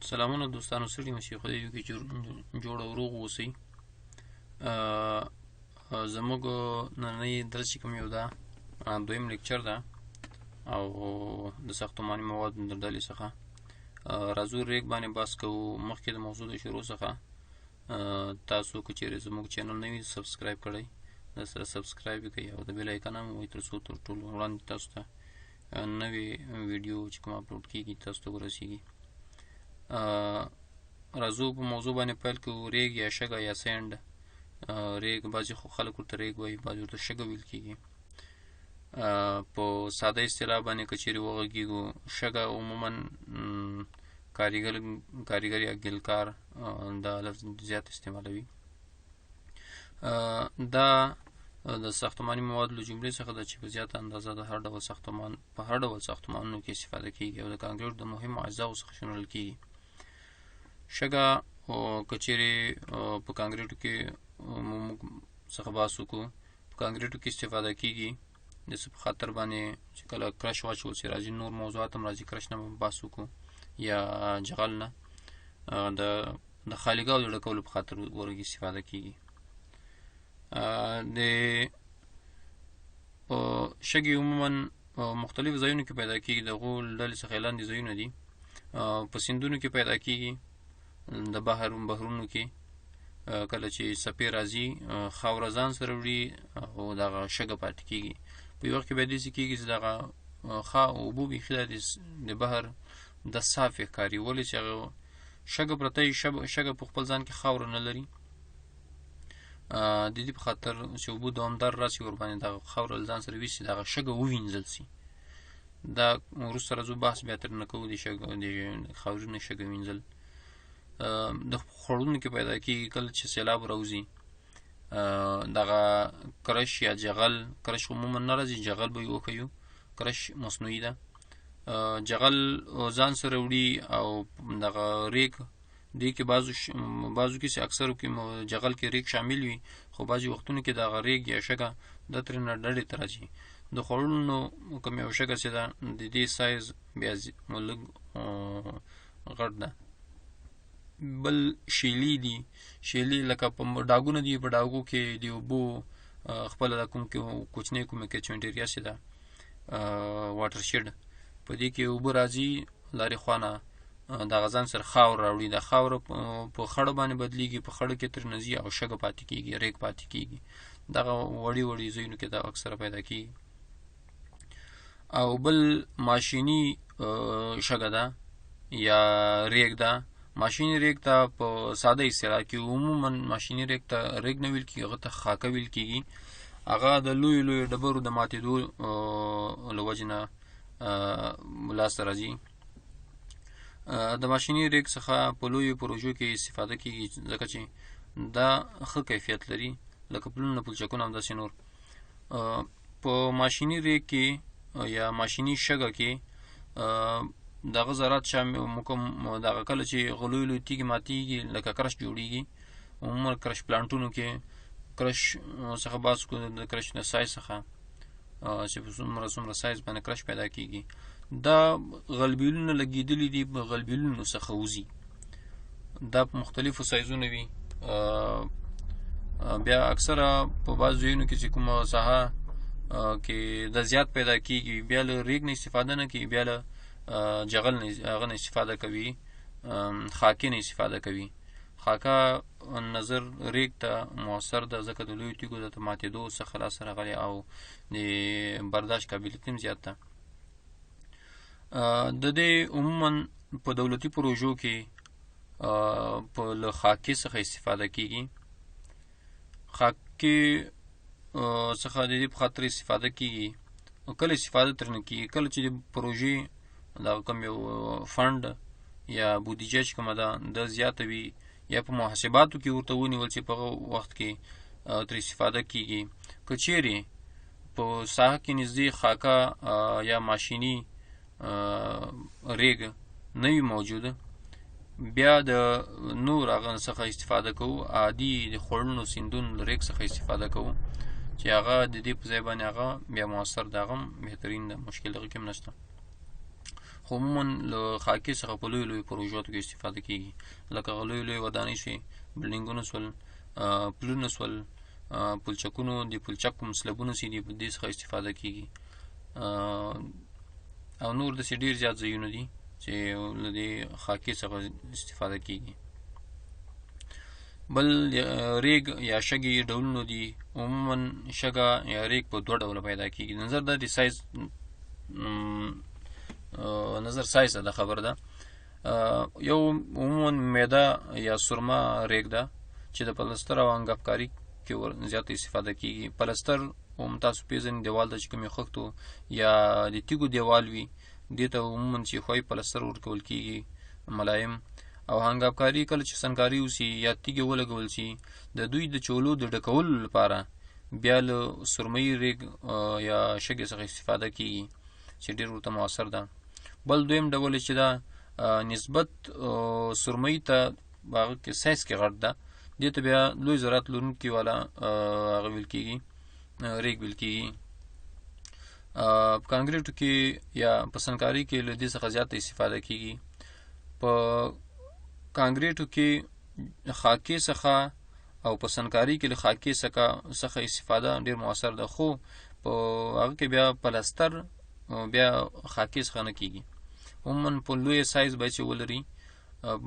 سلامونه دوستانو، ستړي مشئ، خدای دې وکړي چې جوړ او روغ اوسئ. زموږ نننی درس چې کوم یو ده، دویم لیکچر ده او د ساختماني موادو د ډلې څخه راځو ریګ باندې بحث کوو. مخکې د موضوع د شروع څخه تاسو که چیرې زموږ چینل نه وي سبسکرایب کړئ، د سره سبسکرایب یې کړئ او د بیل آیکن هم ووهئ تر څو تر ټولو وړاندې تاسو ته نوې ویډیو چې کوم اپلوډ کېږي تاسو ته ورسېږي. راځو په موضوع باندې پیل کوو. ریګ یا شګه یا سینډ. ریګ بعضې خلک ورته ریګ وایي، بعضې ورته شګه ویل کېږي. په ساده اصطلاح باندې که چیرې وغږېږو، شګه عموما کاریګر یا ګلکار دا لفظ زیات استعمالوي. دا د ساختماني موادو له جملې څخه ده چې په زیاته اندازه د هر ډول ساختمانونو کې استفاده کېږي او د کانکریټ د مهمو اجزاو څخه شمېرل کېږي. شګه که چیرې په کانکریټو کې موږ څخه بحث وکړو، په کانکریټو کې استفاده کېږي د څه په خاطر باندې چې کله کرش واچول سي راځي، نور موضوعات هم راځي، کرش نه بحث وکړو یا جغل نه د خالیګاو د ډکولو په خاطر ورګې استفاده کېږي. د شګې عموما مختلف ځایونو کې پیدا کېږي، د هغو ډلې څخه لاندې ځایونه دي. په سیندونو کې پیدا کېږي، د بحرونو کې کله چې څپې راځي خاوره ځان سره وړي او دغه شګه پاتې کېږي. په یو وخت کې بیا داسې کېږي چې دغه اوبه بیخي د بحر د صاف ښکاري، ولې چې هغه شګه پرته وي، شګه په خپل ځان کې خاوره نه لري. د دې په خاطر چې اوبه دوامدار راسي ورباندې دغه خاوره له ځان سره ویسي، دغه شګه ووینځل سي. دا وروسته راځو بحث بیا ترې نه کوو د خاورینې شګه وینځل. د خوړونو کې پیدا کېږي، کله چې سیلاب راوځي دغه کرش یا جغل، کرش عموما نه راځي، جغل به یې وښیو، کرش مصنوعي ده. جغل ځان سره وړي او دغه ریګ دې کې بعضو کې چې اکثرو کې جغل کې ریګ شامل وي، خو بعضې وختونو کې دغه ریګ یا شګه دا ترېنه ډډې ته راځي. د خوړونو کوم یو شګه چې ده د دې سایز بیا لږ غټ ده. بل شیلي دي، شیلي لکه په ډاګونه دي، په ډاګو کې د اوبو خپله د کوم کوچنۍ کومه کیچمنټ ایریا چې ده واټر شیډ، په دې کې اوبه راځي لارې خوا نه، دغه ځان سره خاوره راوړي، د خاوره په خړه باندې بدلېږي، په خړه کې ترې نه ځي او شګه پاتې کېږي، ریګ پاتې کېږي. دغه وړي ځایونو کې دا اکثره پیدا کېږي. او بل ماشیني شګه ده یا ریګ ده. ماشیني ریګ ته په ساده اصطلاح کې عموما ماشیني ریګ ته ریګ نه ویل کېږي، هغه ته خاکه ویل کېږي. هغه د لویو ډبرو د ماتېدو له وجې نه لاسته راځي. د ماشیني ریګ څخه په لویو پروژو کې استفاده کېږي ځکه چې دا ښه کیفیت لري، لکه پلونه، پلچکونه او داسې نور. په ماشیني ریګ کې یا ماشیني شګه کې دغه ذرات دغه کله چې لوی تیږې ماتېږي لکه کرش جوړېږي. عموما کرش پلانټونو کې کرش څخه بحث کوو، د کرش د سایز څخه چې په څومره سایز باندې کرش پیدا کېږي. دا غلبیلونه لګېدلي دي، په غلبیلونو څخه وځي. دا په مختلفو سایزونو وي. بیا اکثره په بعضو ځایونو کې چې کومه ساحه کې د زیات پیدا کېږي، بیا له ریګ نه استفاده نه کوي، بیا له جغل نه استفاده کوي، خاکې نه استفاده کوي. خاکه نظر ریګ ته مؤثر ده ځکه د لویو تیږو د ماتېدو څخه لاسته راغلی او د برداشت قابلیت هم زیات ده. د دې عموما په دولتي پروژو کې له خاکې څخه استفاده کېږي. خاکې څخه د دې په خاطر استفاده کېږي، کله استفاده ترې نه کېږي کله چې د پروژې دغه کوم یو فنډ یا بودیجه چې کومه ده د زیاته وي، یا په محاسباتو کې ورته ونیول چې په هغه وخت کې ترې استفاده کېږي. که چیرې په ساحه کې نږدې خاکه یا ماشیني ریګ نه وي موجوده، بیا د نور هغه څخه استفاده کوو، عادي د خوړونو سیندونو له ریګ څخه استفاده کوو چې هغه د دې په ځای باندې هغه بیا مؤثر ده، هغه هم بهترین ده، مشکل هغه کې هم نشته. خو عموما له خاکې څخه په لویو پروژو کې استفاده کیږي، لکه لوی ودانۍ شي، بلډینګونه سول، پلونه سول، پلچکونو د پلچک کوم سلبونه سي دي، په دې څخه استفاده کیږي، او نور داسې ډېر زیات ځایونه دي چې له دې خاکې څخه استفاده کیږي. بل ریګ یا شګې ډولونه دي. عموما شګه یا ریګ په دوه ډوله پیدا کیږي. نظر د سایز د خبر ده. یو عموما میده یا سرمه ریګ ده چې د پلستر او انګافکاري کې زیات استفاده کیږي. پلستر هم تاسو پیژنئ، دیوال ته چې کومې خښتو یا د تیږو دیوال وي، دې ته عموما چې ښوی پلستر ورکول کیږي ملایم. او هنګافکاري کله چې سنګکاري وسي یا تیږې ولګول سي، د دوی د چولو د ډکولو لپاره بیا له سرمه‌يي ریګ یا شګې څخه استفاده کیږي چې ډېر ورته مؤثر ده. بل دویم ډول چې دا نسبت سرمه‌يي ته هغه کې سایز کې غټ ده، دې ته بیا لوی ذرات لرونکي والا هغه ویل کیږي، ریګ ویل کیږي. په کانکریټو کې یا په سنګکاري کې له دې څخه زیاته استفاده کیږي. په کانکریټو کې خاکې څخه او په سنګکاري کې له خاکې څخه استفاده ډېر مؤثر ده، خو په هغه کې بیا پلستر بیا خاکې څخه نه کیږي. عموما په لوی سایز باید چې ولري.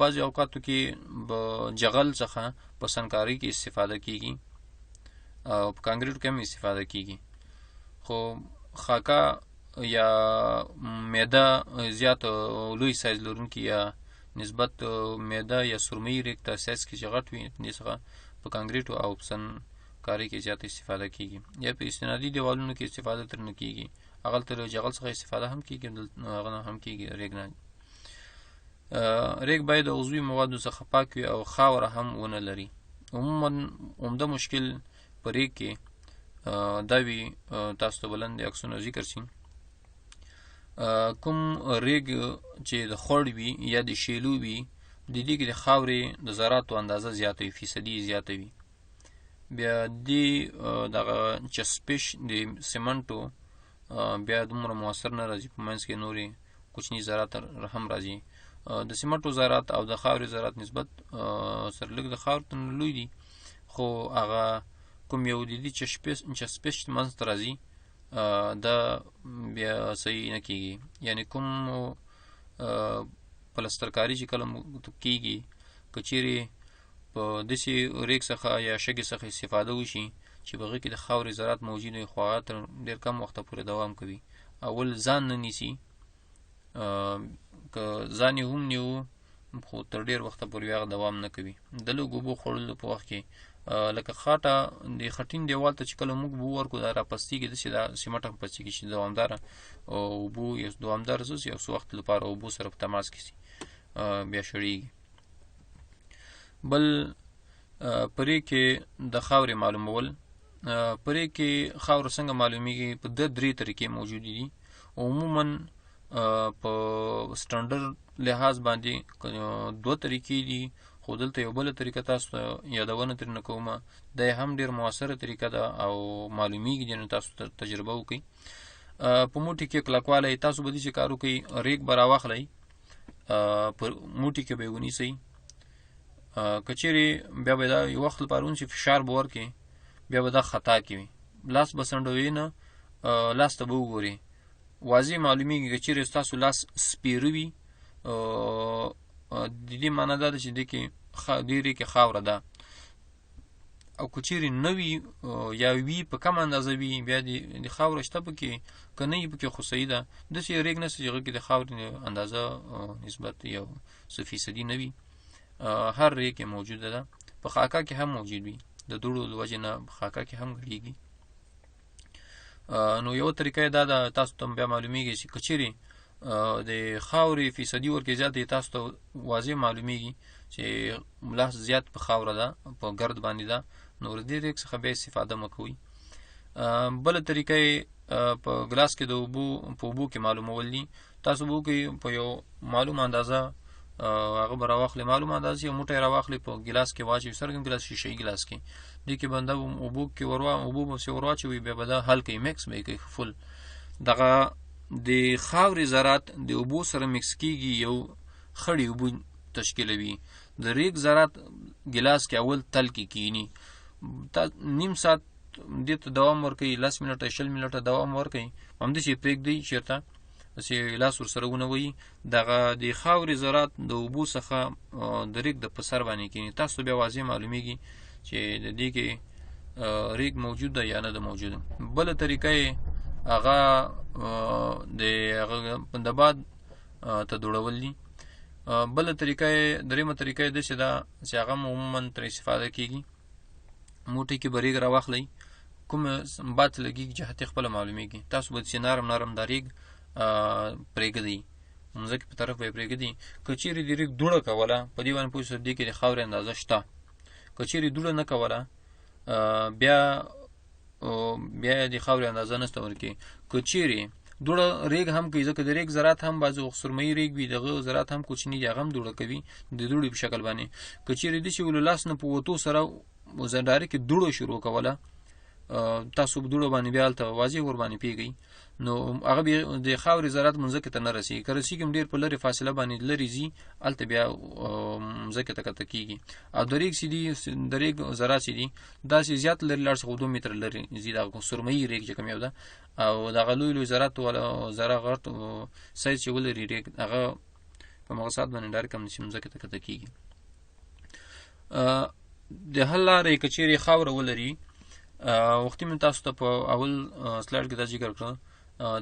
بعضې اوقاتو کې به جغل څخه په سنګکاري کې استفاده کیږي او په کانکریټو کې هم استفاده کیږي. خو خاکه یا میده زیات لوی سایز لرونکي یا نسبت میده یا سرمه‌يي ریګ ته سایز کې چې غټ وي، دې څخه په کانکریټو او په سنګکاري کې زیات استفاده کیږي. یا په استنادي دیوالونو کې استفاده ترنه کیږي، هغلته له جغل څخه استفاده هم کیږي، هغه نه هم کیږي ریګ نه. ریګ باید د عضوي موادو څخه پاک وي او خاوره هم ونه لري. عموما عمده مشکل په ریګ کې دا وي، تاسو ته بلند عکسونه ذکر شي، کوم ریګ چې د خړ وي یا د شیلو وي، د دې کې د خاورې د ذراتو اندازه زیاته وي، فیصدي زیاته وي. بیا دې دغه چسپش د سیمنټو بیا دومره مؤثر نه راځي، په منځ کې نورې کوچني ذرات هم راځي. د سیمنټو ذرات او د خاورې ذرات نسبت سره لږ د خاورې ته لوی دي، خو هغه کوم یو د دې چسپش منځ ته راځي دا بیا صحیح نه کیږي. یعنی کوم پلسترکاري چې کله کیږي، که چیرې په داسې ریګ څخه یا شګې څخه استفاده وشي چې په هغې کې د خاورې ذرات موجود وي، خو هغه تر ډېر کم وخته پورې دوام کوي. اول ځان نه نیسي، که ځان یې هم نیو خو تر ډېر وخته پورې هغه دوام نه کوي. د لږ اوبو خوړلو په وخت کې لکه خاټه د خټین دیوال ته چې کله موږ اوبه ورکړو، دا راپستېږي، داسې دا سیمټ هم پستېږي چې دوامداره اوبو یا دوامداره یو څه وخت لپاره اوبو سره په تماس کې سي، بیا شړېږي. بل په ریګ کې د خاورې معلومول. په ریګ کې خاوره څنګه معلومیږي؟ په درې طریقې موجودې دي. عموما په سټنډرډ لحاظ باندې دوه طریقې دي، خو دلته یو بله طریقه تاسو ته یادونه ترېنه کومه، دا هم ډېر مؤثره طریقه ده او معلومیږي، نو تاسو تجربه وکړئ. په موټي کې کلکوالی، تاسو به داسې کار وکړئ، ریګ به راواخلئ، په موټي کې به یې ونیسئ. که چیرې بیا به دا یو وخت لپاره ونیسئ، فشار به ورکړئ، بیا به دا خطا کوي، لاس به سنډوئ نه، لاس ته به وګورئ، واضح معلومیږي. که چیرې ستاسو لاس سپیره وي، د دې معنی دا ده چې دې ریګ کې خاوره ده. او که چیرې نه وي یا وي په کم اندازه وي، بیا د خاوره شته پکې، که نه وي پکې خو صحیح ده. داسې ریګ نشته چې هغه کې د خاورې اندازه نسبت یو څه فیصدي نه وي. هر ریګ کې موجوده ده. په خاکه کې هم موجود وي، د دوړو له وجې نه خاکه کې هم ګډېږي. نو یو طریقه یې دا ده، تاسو ته بیا معلومیږي چې که چیرې د خاورې فیصدي ورکې زیات دی، تاسو ته واضح معلومیږي چې لاس زیات په خاوره ده، په ګرد باندې ده، نو د دې ریګ څخه بیا استفاده مه کوئ. بله طریقه یې په ګلاس کې د اوبو کې معلومول دي. تاسو به وکړئ، په یو معلوم اندازه هغه به راواخلئ، معلوم اندازه یو موټی راواخلئ، په ګلاس کې واچوئ، څرګند ګلاس، شیشه‌يي ګلاس کې، دې کې بنده اوبو به ورواچوئ، بیا به دا حل کوي، میکس به یې کوي فل. دغه د خاورې ذرات د اوبو سره مکس کیږي یو خړې اوبه تشکیلوي. د ریګ ذرات ګلاس کې اول تل کې کینی، نیم ساعت دې ته دوام ورکوي، 10 منټه 20 منټه دوام ورکوي، همداسې پرېږدي چېرته چې لاس ورسره ونوي. دغه د خاورې ذرات د اوبو څخه د ریګ د په سر باندې کینی. تاسو بیا واضح معلومیږي چې د دې کې ریګ موجود ده یا نه ده موجوده. بله طریقه یې هغه د باد ته دوړول دي. بله طریقه یې دریمه طریقه یې داسې ده چې هغه عموما ترې استفاده کېږي. موټی کې به ریګ راواخلئ، کوم باد لګېږي جهت یې خپله معلومیږي. تاسو به چې نرم نرم دا ریګ پرېږدئ، مځکې په طرف به یې پرېږدئ. که چېرې د ریګ دوړه کوله، په دې باندې پوه شئ دې کې د خاورې اندازه شته. که چېرې دوړه نه کوله بیا د خاورې اندازه نشته ورکوي. که چېرې دوړه ریګ هم کوي، ځکه د ریګ ذرات هم بعضې وخت سرمهي ریګ وي، دغه ذرات هم کوچني دي، هغه هم دوړه کوي د دوړې په شکل باندې. که چېرې داسې ولو لاس نه په وتو سره ډایرکټ دوړه شروع کوله، تاسو په دوړه باندې بیا هلته واضح ورباندې پیږئ، نو هغه بیا د خاورې ذرات مځکې ته نه رسېږي. که رسېږي هم ډېر په لرې فاصله باندې لرې ځي، هلته بیا مځکې ته کښته کېږي. او د ریګ چې دي، د ریګ ذرات چې دي داسې زیات لرې لاړ څخه 2 متره لرې ځي، دغه سرمهي ریګ چې کوم یو ده، او دغه لوی لوی ذرات والا ذره غټ سایز چې ولري ریګ، هغه په مغصات باندې ډایرکټ هم مځکې ته کښته کېږي. د حل لاره یې که چېرې خاوره ولري، وختي مې تاسو ته په اول سلایډ کې دا ذکر کړه،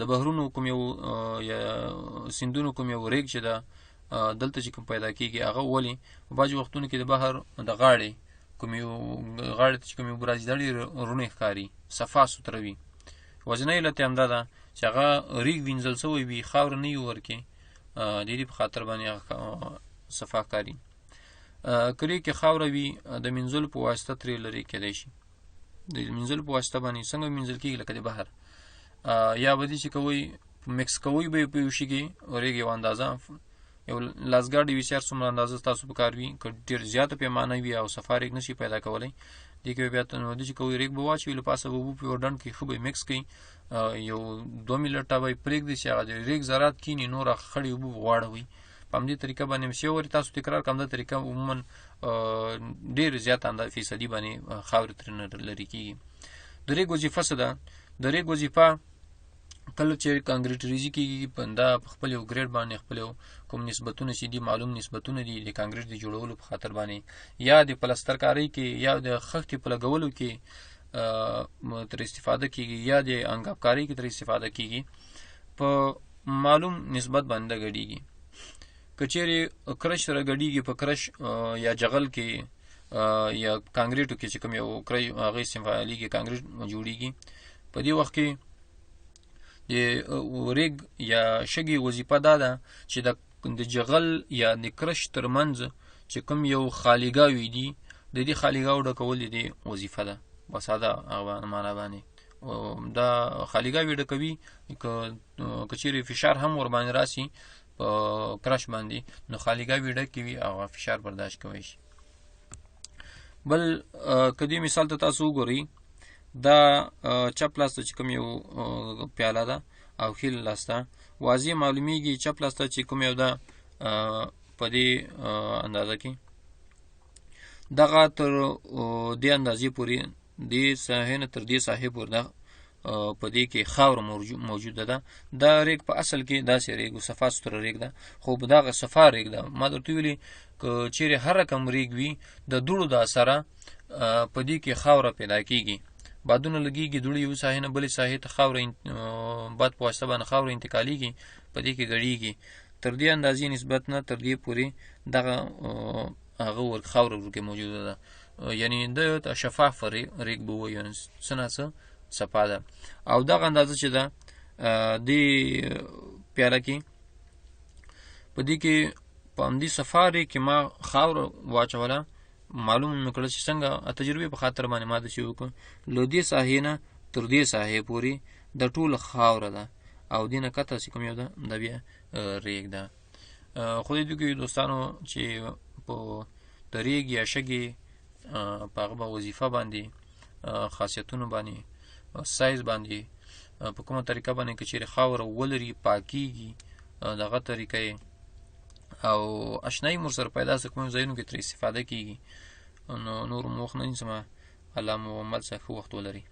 د بحرونو کوم یو یا سیندونو کوم یو ریګ چې ده دلته چې کوم پیدا کېږي، هغه ولې په بعضې وختونو کې د بحر د غاړې کوم یو غاړې ته چې کوم یو راځي دا ډېر روڼې ښکاري، صفا سوتره وي. وجنه علت یې همدا ده چې هغه ریګ وینځل شوی وي، خاوره نه وي ورکې، د دې په خاطر باندې هغه صفا ښکاري. که ریګ کې خاوره وي، د مینځلو په واسطه ترې لرې کېدی شي. د مینځلو په واسطه باندې څنګه مینځل کېږي لکه د بحر، یا به دې چې کوئ مکس کوئ به یې په یو شي کې ریګ یو اندازه، یو لاسګاډ وي سیار څومره اندازه ستاسو په کار وي، که ډېر زیاته پیمانه وي او صفا ریګ نشي پیدا کولی، دې کې بیا دې چې کوئ ریګ به واچوي، له پاسه به اوبه په یو ډنډ کې ښه به یې مکس کړئ، یو 2 منټه به یې پرېږدئ چې هغه د ریګ ذرات کیني، نور هغه خړې اوبه به غواړوئ. په همدې طریقه باندې مې ورې تاسو تکرار کړم. دا طریقه عموما ډېر زیات فیصدي باندې خاورې ترېنه لرې کېږي. د ریګ وظیفه څه ده؟ د ریګ وظیفه کله چې کانکریټریزي کېږي، دا په خپل یو ګریډ باندې خپل یو کوم نسبتونه چې دي معلوم نسبتونه دي د کانکریټ د جوړولو په خاطر باندې، یا د پلستر کارۍ کې یا د خښتې په لګولو کې تر استفاده کېږي، یا د انګاب کارۍ کې تر استفاده کېږي، په معلوم نسبت باندې ګډېږي. که چېرې کرش سره ګډېږي په کرش یا جغل کې یا کانکریټو کې چې کوم یو هغه استعمالېږي، کانکریټ جوړېږي، په دې وخت کې د ریګ یا شګې وظیفه دا ده چې د جغل یا د کرش ترمنځ چې کوم یو خالیګاوې دي، د دې خالیګاو ډکول د دې وظیفه ده په ساده معنا باندې. دا خالیګاوې ډکوي، که چېرې فشار هم ورباندې راسي په کرش باندې، نو خالیګاوې ډکې وي او فشار برداشت کولی شي. بل که دې مثال ته تاسو وګورئ، دا چپ لاس ته چې کوم یو پیاله ده او ښي لاس ته واضح معلومیږي، چپ لاس ته چې کوم یو ده په دې اندازه کې دغه تر دې اندازې پورې دې ساحې نه تر دې ساحې پورې ده په دې کې خاوره موجوده ده. دا ریګ په اصل کې داسې ریګ و، صفا ستره ریګ ده، خو دغه صفا ریګ ده. ما درته ویلي که چېرې هر رقم ریګ وي، د دوړو د اثره په دې کې خاوره پیدا کېږي، بادونه لګېږي، دوړې یو ساحې نه بلې ساحې ته خاوره باد په واسطه باندې خاوره انتقالېږي، په دې کې ګډېږي، تر دې اندازې نسبت نه تر دې پورې دغه هغه خاوره ورکې موجوده ده. یعنې د شفاف ریګ به ووایو، څه نه څه صفا ده. او دغه اندازه چې ده دې پیاله کې، په دې کې په همدې صفا ریګ کې ما خاوره واچوله، معلوم مې کړه چې څنګه تجربې په خاطر باندې ما داسې وکړه، له دې ساحې نه تر دې ساحې پورې د ټوله خاوره ده، او دې نه کته چې کوم یو ده دا بیا ریګ ده. خو دې کې دوستانو چې په د ریګ یا شګې په هغه به وظیفه باندې، خاصیتونو باندې، سایز باندې په کومه طریقه باندې که چیرې خاوره ولري پاکیږي دغه طریقه یې او اشنایي مور سره پیدا سه کوم ځایونو کې ترې استفاده کیږي نو نور موخ نه نیسم الله مو عمل څخه وخت ولري